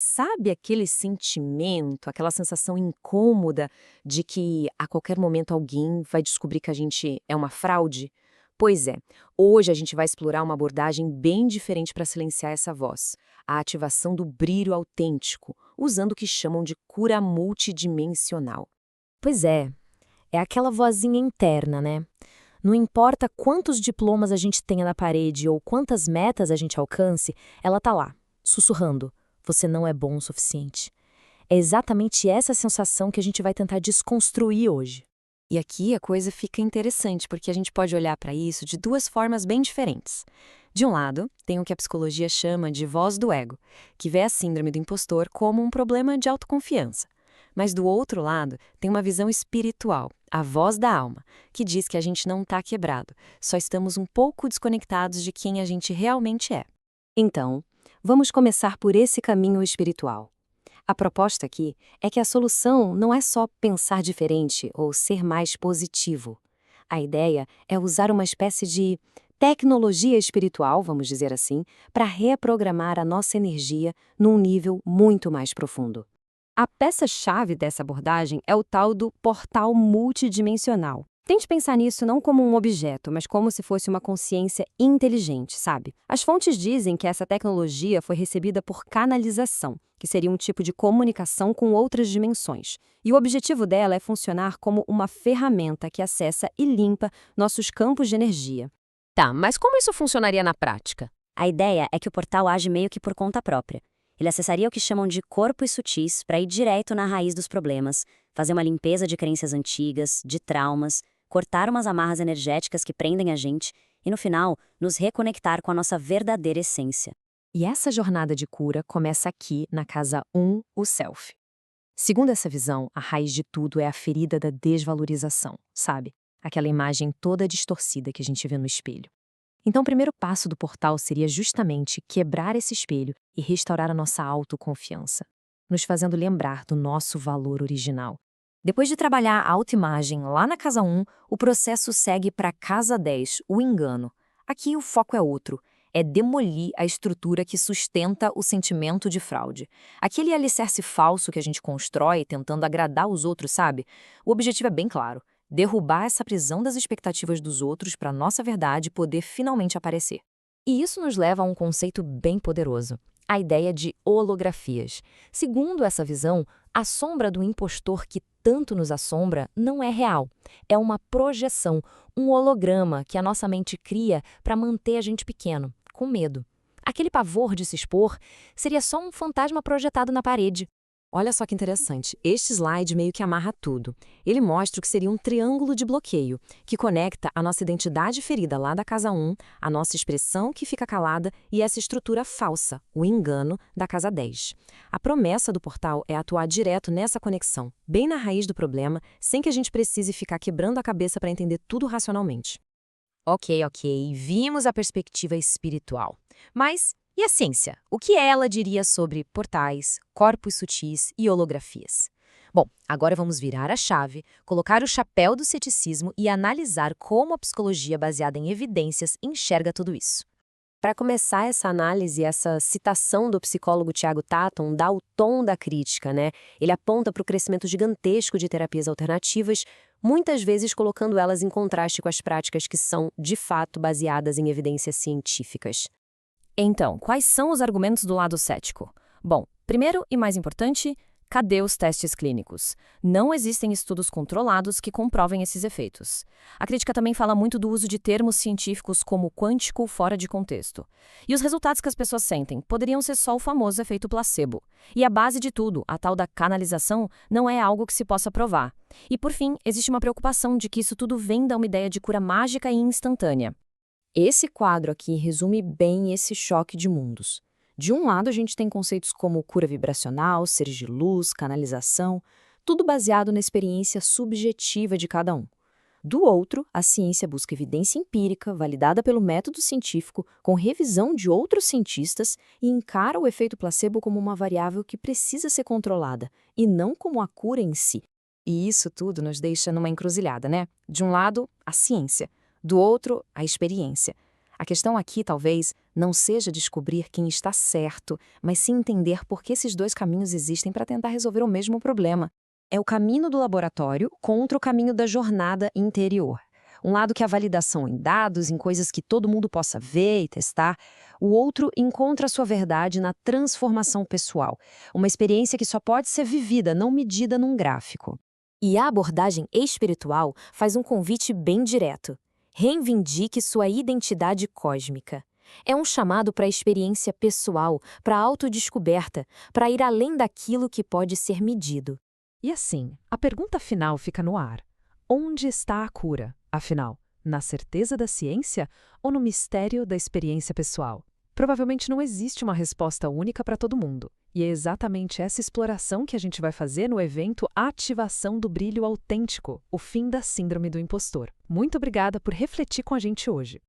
Sabe aquele sentimento, aquela sensação incômoda de que a qualquer momento alguém vai descobrir que a gente é uma fraude? Pois é, hoje a gente vai explorar uma abordagem bem diferente para silenciar essa voz: a ativação do brilho autêntico, usando o que chamam de cura multidimensional. Pois é aquela vozinha interna, né? Não importa quantos diplomas a gente tenha na parede ou quantas metas a gente alcance, ela tá lá, sussurrando: você não é bom o suficiente. É exatamente essa sensação que a gente vai tentar desconstruir hoje. E aqui a coisa fica interessante, porque a gente pode olhar para isso de duas formas bem diferentes. De um lado, tem o que a psicologia chama de voz do ego, que vê a síndrome do impostor como um problema de autoconfiança. Mas do outro lado, tem uma visão espiritual, a voz da alma, que diz que a gente não está quebrado, só estamos um pouco desconectados de quem a gente realmente é. Então, vamos começar por esse caminho espiritual. A proposta aqui é que a solução não é só pensar diferente ou ser mais positivo. A ideia é usar uma espécie de tecnologia espiritual, vamos dizer assim, para reprogramar a nossa energia num nível muito mais profundo. A peça-chave dessa abordagem é o tal do portal multidimensional. Tente pensar nisso não como um objeto, mas como se fosse uma consciência inteligente, sabe? As fontes dizem que essa tecnologia foi recebida por canalização, que seria um tipo de comunicação com outras dimensões. E o objetivo dela é funcionar como uma ferramenta que acessa e limpa nossos campos de energia. Tá, mas como isso funcionaria na prática? A ideia é que o portal age meio que por conta própria. Ele acessaria o que chamam de corpos sutis para ir direto na raiz dos problemas, fazer uma limpeza de crenças antigas, de traumas, cortar umas amarras energéticas que prendem a gente e, no final, nos reconectar com a nossa verdadeira essência. E essa jornada de cura começa aqui, na casa 1, o Self. Segundo essa visão, a raiz de tudo é a ferida da desvalorização, sabe? Aquela imagem toda distorcida que a gente vê no espelho. Então, o primeiro passo do portal seria justamente quebrar esse espelho e restaurar a nossa autoconfiança, nos fazendo lembrar do nosso valor original. Depois de trabalhar a autoimagem lá na casa 1, o processo segue para a casa 10, o engano. Aqui o foco é outro. É demolir a estrutura que sustenta o sentimento de fraude. Aquele alicerce falso que a gente constrói tentando agradar os outros, sabe? O objetivo é bem claro: derrubar essa prisão das expectativas dos outros para nossa verdade poder finalmente aparecer. E isso nos leva a um conceito bem poderoso: a ideia de holografias. Segundo essa visão, a sombra do impostor que tanto nos assombra não é real. É uma projeção, um holograma que a nossa mente cria para manter a gente pequeno, com medo. Aquele pavor de se expor seria só um fantasma projetado na parede. Olha só que interessante, este slide meio que amarra tudo. Ele mostra o que seria um triângulo de bloqueio, que conecta a nossa identidade ferida lá da casa 1, a nossa expressão que fica calada e essa estrutura falsa, o engano, da casa 10. A promessa do portal é atuar direto nessa conexão, bem na raiz do problema, sem que a gente precise ficar quebrando a cabeça para entender tudo racionalmente. Ok, vimos a perspectiva espiritual. Mas e a ciência? O que ela diria sobre portais, corpos sutis e holografias? Bom, agora vamos virar a chave, colocar o chapéu do ceticismo e analisar como a psicologia baseada em evidências enxerga tudo isso. Para começar essa análise, essa citação do psicólogo Tiago Tatton dá o tom da crítica, né? Ele aponta para o crescimento gigantesco de terapias alternativas, muitas vezes colocando elas em contraste com as práticas que são, de fato, baseadas em evidências científicas. Então, quais são os argumentos do lado cético? Bom, primeiro e mais importante, cadê os testes clínicos? Não existem estudos controlados que comprovem esses efeitos. A crítica também fala muito do uso de termos científicos como quântico fora de contexto. E os resultados que as pessoas sentem poderiam ser só o famoso efeito placebo. E a base de tudo, a tal da canalização, não é algo que se possa provar. E por fim, existe uma preocupação de que isso tudo vem da uma ideia de cura mágica e instantânea. Esse quadro aqui resume bem esse choque de mundos. De um lado, a gente tem conceitos como cura vibracional, seres de luz, canalização, tudo baseado na experiência subjetiva de cada um. Do outro, a ciência busca evidência empírica, validada pelo método científico, com revisão de outros cientistas, e encara o efeito placebo como uma variável que precisa ser controlada, e não como a cura em si. E isso tudo nos deixa numa encruzilhada, né? De um lado, a ciência. Do outro, a experiência. A questão aqui, talvez, não seja descobrir quem está certo, mas sim entender por que esses dois caminhos existem para tentar resolver o mesmo problema. É o caminho do laboratório contra o caminho da jornada interior. Um lado que é a validação em dados, em coisas que todo mundo possa ver e testar. O outro encontra a sua verdade na transformação pessoal. Uma experiência que só pode ser vivida, não medida num gráfico. E a abordagem espiritual faz um convite bem direto. Reivindique sua identidade cósmica. É um chamado para a experiência pessoal, para a autodescoberta, para ir além daquilo que pode ser medido. E assim, a pergunta final fica no ar. Onde está a cura, afinal? Na certeza da ciência ou no mistério da experiência pessoal? Provavelmente não existe uma resposta única para todo mundo. E é exatamente essa exploração que a gente vai fazer no evento Ativação do Brilho Autêntico, o fim da Síndrome do Impostor. Muito obrigada por refletir com a gente hoje.